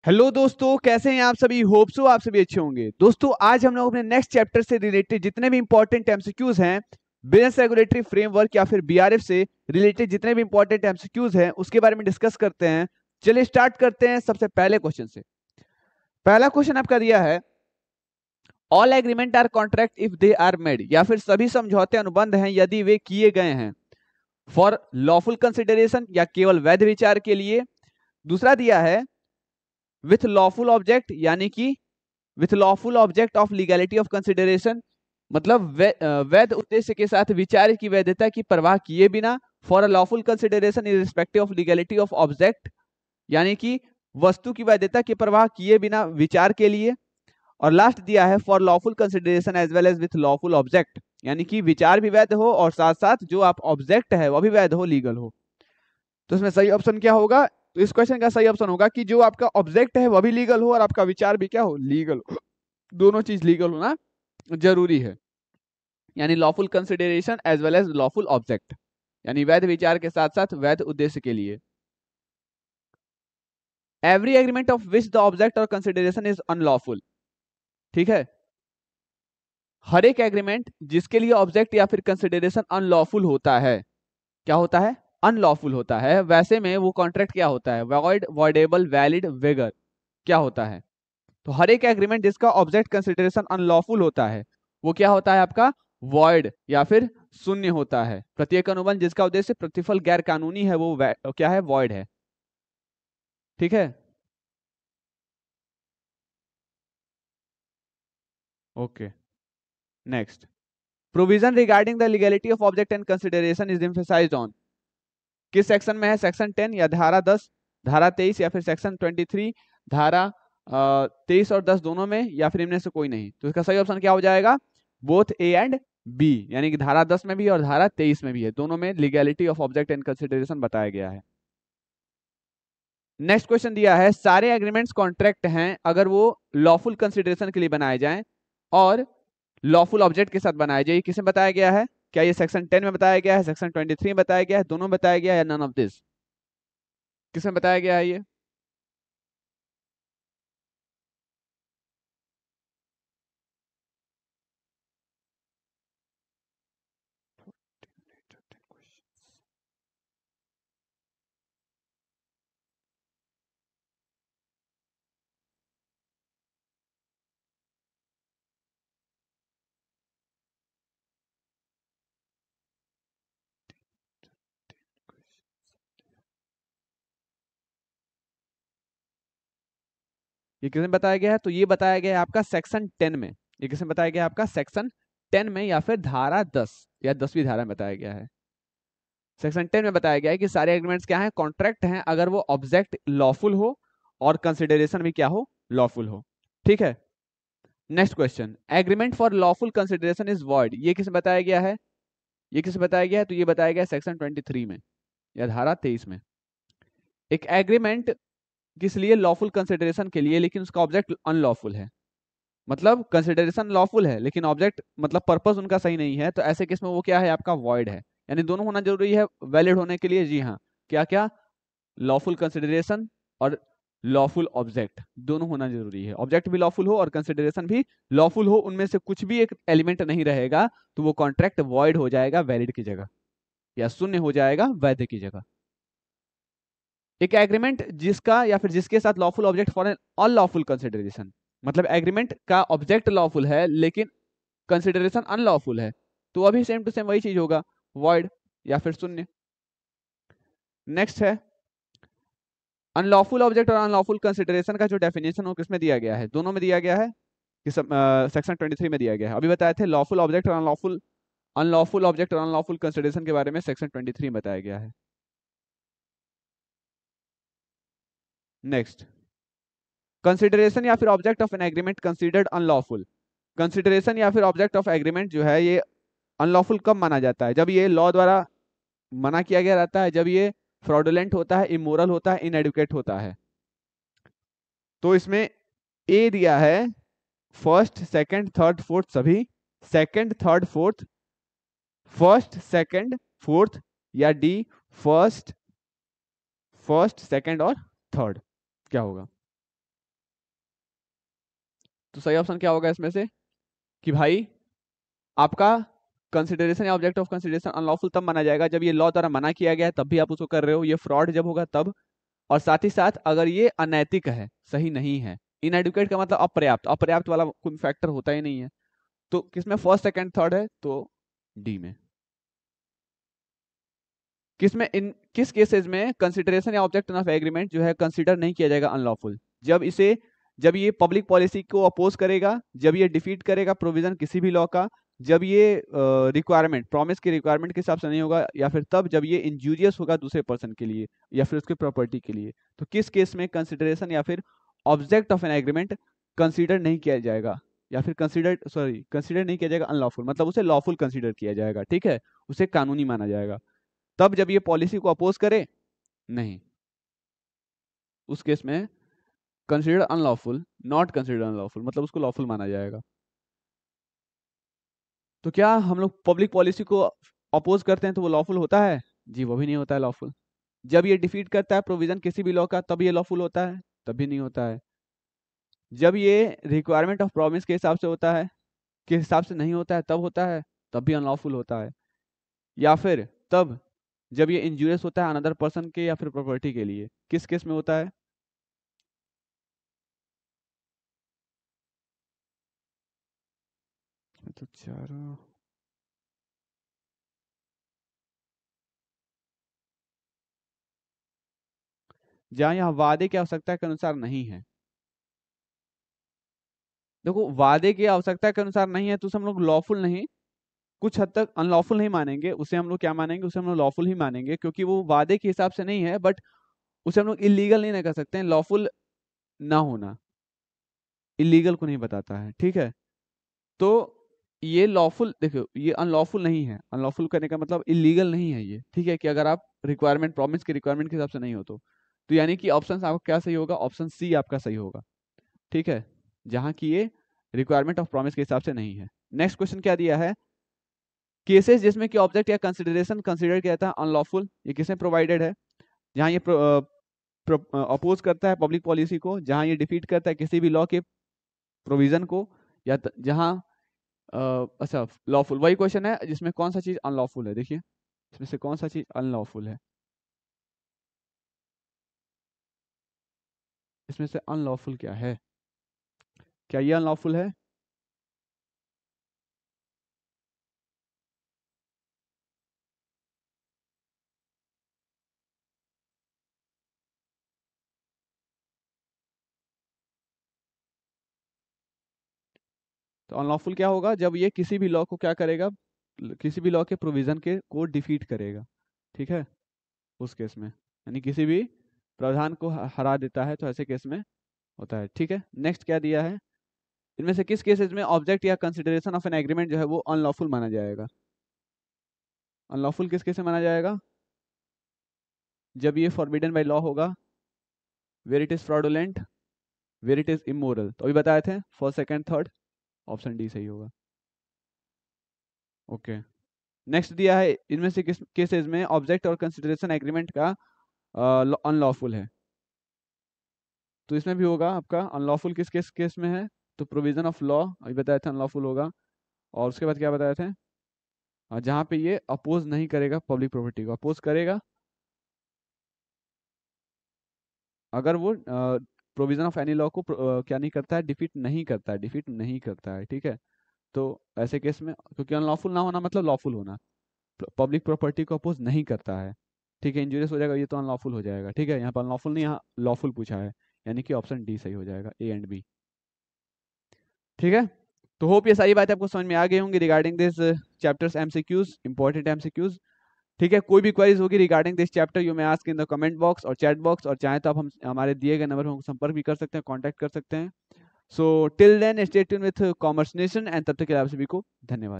Hello दोस्तों, कैसे हैं आप सभी। होप सो आप सभी अच्छे होंगे। दोस्तों आज हम लोग अपने नेक्स्ट चैप्टर से रिलेटेड जितने भी इंपॉर्टेंट एमसीक्यूज हैं, बिजनेस रेगुलेटरी फ्रेमवर्क या फिर बीआरएफ से रिलेटेड जितने भी इंपॉर्टेंट एमसीक्यूज हैं उसके बारे में डिस्कस करते हैं। चलिए स्टार्ट करते हैं सबसे पहले क्वेश्चन से। पहला क्वेश्चन आपका दिया है, all agreement are contract if they are made, या फिर सभी समझौते अनुबंध हैं यदि वे किए गए हैं फॉर लॉफुल कंसिडरेशन, या केवल वैध विचार के लिए। दूसरा दिया है विथ लॉफुल ऑब्जेक्ट, यानी कि with lawful object of legality of consideration, मतलब वैध उद्देश्य के साथ विचार की वैधता की परवाह किए बिना, for a lawful consideration in respective of legality of object, यानी कि वस्तु की वैधता की परवाह किए बिना विचार के लिए। और लास्ट दिया है for lawful consideration as well as with lawful object, यानी कि विचार भी वैध हो और साथ साथ जो आप ऑब्जेक्ट है वह भी वैध हो, लीगल हो। तो इसमें सही ऑप्शन क्या होगा? तो इस क्वेश्चन का सही ऑप्शन होगा कि जो आपका ऑब्जेक्ट है वह भी लीगल हो और आपका विचार भी क्या हो, लीगल हो। दोनों चीज लीगल होना जरूरी है, यानी lawful consideration as well as lawful object, यानी वैध विचार के साथ साथ वैध उद्देश्य के लिए। Every agreement of which the object और कंसिडरेशन इज अनलॉफुल, ठीक है। हर एक एग्रीमेंट जिसके लिए ऑब्जेक्ट या फिर कंसिडरेशन अनलॉफुल होता है, क्या होता है? अनलॉफुल होता है। वैसे में वो कॉन्ट्रैक्ट क्या होता है? वॉइड, वॉइडेबल, वैलिड, वेगर, क्या होता है? तो हर एक एग्रीमेंट जिसका ऑब्जेक्ट कंसिडरेशन अनलॉफुल होता है वो क्या होता है? आपका वॉइड या फिर शून्य होता है। प्रत्येक अनुबंध जिसका उद्देश्य प्रतिफल गैर कानूनी है वो क्या है? वॉइड है, ठीक है। Okay, next. Provision regarding the legality of object and consideration is emphasized on, किस सेक्शन में है? सेक्शन 10 या धारा 10, धारा 23 या फिर सेक्शन 23, धारा 23 और 10 दोनों में, या फिर इनमें से कोई नहीं। तो इसका सही ऑप्शन क्या हो जाएगा? बोथ ए एंड बी, यानी कि धारा 10 में भी और धारा 23 में भी है, दोनों में legality of object and consideration बताया गया है। नेक्स्ट क्वेश्चन दिया है, सारे एग्रीमेंट्स कॉन्ट्रैक्ट हैं अगर वो लॉफुल कंसिडरेशन के लिए बनाए जाएं और लॉफुल ऑब्जेक्ट के साथ बनाए जाए। किसमें बताया गया है? क्या ये सेक्शन 10 में बताया गया है, सेक्शन 23 में बताया गया है, दोनों में बताया गया है, या नन ऑफ दिस? किसमें बताया गया है ये? ये किसमें बताया गया है? तो ये बताया गया है आपका सेक्शन 10 में। ये किसमें बताया गया है? आपका सेक्शन 10 में या फिर धारा 10 या 10वीं धारा में बताया गया है। सेक्शन 10 में बताया गया है कि सारे एग्रीमेंट्स क्या हैं? कॉन्ट्रैक्ट हैं अगर वो ऑब्जेक्ट लॉफुल हो और कंसिडरेशन भी क्या हो? लॉफुल हो, ठीक है। Next question, agreement for lawful consideration is void, ये किसमें बताया गया है? ये किसमें बताया गया है? तो ये बताया गया है सेक्शन 23 में या धारा 23 में। एक एग्रीमेंट किस लिए? लॉफुल कंसिडरेशन के लिए, लेकिन उसका ऑब्जेक्ट अनलॉफुल है। मतलब कंसिडरेशन लॉफुल है लेकिन ऑब्जेक्ट मतलब पर्पस उनका सही नहीं है, तो ऐसे केस में वो क्या है? आपका वॉइड है। यानी दोनों होना जरूरी है वैलिड होने के लिए। जी हाँ, क्या क्या? लॉफुल कंसिडरेशन और लॉफुल ऑब्जेक्ट, दोनों होना जरूरी है। ऑब्जेक्ट भी लॉफुल हो और कंसिडरेशन भी लॉफुल हो, उनमें से कुछ भी एक एलिमेंट नहीं रहेगा तो वो कॉन्ट्रैक्ट वॉइड हो जाएगा वैलिड की जगह, या शून्य हो जाएगा वैध की जगह। एक एग्रीमेंट जिसका या फिर जिसके साथ lawful object for an unlawful consideration, मतलब एग्रीमेंट का ऑब्जेक्ट लॉफुल है लेकिन कंसिडरेशन अनलॉफुल है, तो अभी सेम टू सेम वही चीज होगा, वॉइड या फिर शून्य। नेक्स्ट है, अनलॉफुल ऑब्जेक्ट और अनलॉफुल कंसिडरेशन का जो डेफिनेशन हो किसमें दिया गया है? दोनों में दिया गया है कि सेक्शन 23 में दिया गया है। अभी बताए थे लॉफुल ऑब्जेक्ट और अनलॉफुल ऑब्जेक्ट और अनलॉफुल कंसिडरेशन के बारे में सेक्शन 23 में बताया गया है। नेक्स्ट, कंसिडरेशन या फिर object of an agreement considered unlawful, consideration या फिर ऑब्जेक्ट ऑफ एग्रीमेंट जो है ये अनलॉफुल कब माना जाता है? जब ये लॉ द्वारा मना किया गया रहता है, जब ये फ्रॉडुलेंट होता है, इमोरल होता है, इनएडुकेट होता है। तो इसमें ए दिया है फर्स्ट, सेकंड, थर्ड, फोर्थ सभी, second, third, fourth, first, second, fourth, या डी फर्स्ट, फर्स्ट, सेकंड और थर्ड, क्या होगा? तो सही ऑप्शन क्या होगा इसमें से कि भाई आपका कंसिडरेशन या ऑब्जेक्ट ऑफ कंसिडरेशन अनलॉफुल तब माना जाएगा जब ये लॉ द्वारा मना किया गया है, तब भी आप उसको कर रहे हो, ये फ्रॉड जब होगा तब, और साथ ही साथ अगर ये अनैतिक है, सही नहीं है। इनएडुकेट का मतलब अपर्याप्त, अपर्याप्त वाला कोई फैक्टर होता ही नहीं है। तो किसमें फर्स्ट सेकंड थर्ड है, तो डी में। किसमें, इन किस केसेस में कंसिडरेशन या ऑब्जेक्ट ऑफ एग्रीमेंट जो है कंसिडर नहीं किया जाएगा अनलॉफुल? जब ये पब्लिक पॉलिसी को अपोज करेगा, जब ये डिफीट करेगा प्रोविजन किसी भी लॉ का, जब ये रिक्वायरमेंट प्रॉमिस के रिक्वायरमेंट के हिसाब से नहीं होगा, या फिर तब जब ये इंजूरियस होगा दूसरे पर्सन के लिए या फिर उसके प्रॉपर्टी के लिए। तो किस केस में कंसिडरेशन या फिर object of an agreement consider नहीं किया जाएगा, या फिर कंसिडर नहीं किया जाएगा अनलॉफुल, मतलब उसे लॉफुल कंसिडर किया जाएगा, ठीक है, उसे कानूनी माना जाएगा। तब जब ये पॉलिसी को अपोज करे, नहीं, उस केस में consider unlawful, not consider unlawful, मतलब उसको लॉफुल माना जाएगा। तो क्या हम लोग पब्लिक पॉलिसी को अपोज करते हैं तो वो लॉफुल होता है? जी वो भी नहीं होता है लॉफुल। जब ये डिफीट करता है प्रोविजन किसी भी लॉ का, तब ये लॉफुल होता है? तब भी नहीं होता है। जब ये रिक्वायरमेंट ऑफ प्रॉमिस के हिसाब से होता है, के हिसाब से नहीं होता है, तब होता है, तब भी अनलॉफुल होता है। या फिर तब जब ये इंजूरियस होता है अनदर पर्सन के या फिर प्रॉपर्टी के लिए, किस केस में होता है? तो चारों, जहाँ यहाँ वादे की आवश्यकता के अनुसार नहीं है। देखो वादे की आवश्यकता के अनुसार नहीं है तो उसे हम लोग लॉफुल नहीं, कुछ हद तक अनलॉफुल नहीं मानेंगे, उसे हम लोग क्या मानेंगे, उसे हम लोग लॉफुल ही मानेंगे, क्योंकि वो वादे के हिसाब से नहीं है, बट उसे हम लोग इलीगल नहीं ना कर सकते हैं। लॉफुल ना होना इलीगल को नहीं बताता है, ठीक है। तो ये लॉफुल, देखो ये अनलॉफुल नहीं है, अनलॉफुल करने का मतलब इलीगल नहीं है ये, ठीक है, कि अगर आप रिक्वायरमेंट प्रॉमिस के रिक्वायरमेंट के हिसाब से नहीं हो तो यानी कि ऑप्शन आपका क्या सही होगा, ऑप्शन सी आपका सही होगा, ठीक है, जहां की ये रिक्वायरमेंट ऑफ प्रॉमिस के हिसाब से नहीं है। नेक्स्ट क्वेश्चन क्या दिया है, केसेस जिसमें कि ऑब्जेक्ट या कंसिडरेशन कंसिडर किया जाता है अनलॉफुल, ये किसने प्रोवाइडेड है? जहां ये अपोज करता है पब्लिक पॉलिसी को, जहां ये डिफीट करता है किसी भी लॉ के प्रोविजन को, या जहां अच्छा लॉफुल, वही क्वेश्चन है जिसमें कौन सा चीज अनलॉफुल है, देखिए इसमें से कौन सा चीज अनलॉफुल है, इसमें से अनलॉफुल क्या है, क्या ये अनलॉफुल है? तो अनलॉफुल क्या होगा, जब ये किसी भी लॉ को क्या करेगा, किसी भी लॉ के प्रोविजन के को डिफीट करेगा, ठीक है, उस केस में, यानी किसी भी प्रावधान को हरा देता है, तो ऐसे केस में होता है, ठीक है। नेक्स्ट क्या दिया है, इनमें से किस केसेस में ऑब्जेक्ट या कंसिडरेशन ऑफ एन एग्रीमेंट जो है वो अनलॉफुल माना जाएगा? अनलॉफुल किस केस में माना जाएगा? जब ये फॉरबिडन बाय लॉ होगा, where it is fraudulent, where it is immoral, तो अभी बताए थे first second third, option D सही होगा। ओके, नेक्स्ट दिया है, इनमें से किस केसेस में ऑब्जेक्ट और कंसिडरेशन एग्रीमेंट का अनलॉफुल है? तो इसमें भी होगा आपका अनलॉफुल किस केस केस में है, तो प्रोविजन ऑफ लॉ अभी बताए थे अनलॉफुल होगा, और उसके बाद क्या बताए थे, जहाँ पे ये अपोज नहीं करेगा पब्लिक प्रॉपर्टी को, अपोज करेगा अगर वो प्रोविजन ऑफ एनी लॉ को क्या नहीं करता है, डिफीट नहीं करता है, डिफीट नहीं करता है, ठीक है। तो ऐसे केस में, क्योंकि अनलॉफुल ना होना मतलब लॉफुल होना, पब्लिक प्रॉपर्टी को अपोज नहीं करता है, ठीक है, इंजूरियस हो जाएगा ये तो अनलॉफुल हो जाएगा, ठीक है, यहाँ पर अनलॉफुल नहीं, यहाँ लॉफुल पूछा है, यानी कि ऑप्शन डी सही हो जाएगा, ए एंड बी, ठीक है। तो होप ये सारी बातें आपको समझ में आ गई होंगी regarding this chapters MCQs, important MCQs, ठीक है। कोई भी क्वेरीज होगी regarding this chapter you may ask in the comment box और चैट बॉक्स, और चाहे तो आप हम हमारे दिए गए नंबर पर संपर्क भी कर सकते हैं, कांटेक्ट कर सकते हैं। So till then stay tuned with Commerce Nation, and तब तक के लिए आप सभी को धन्यवाद।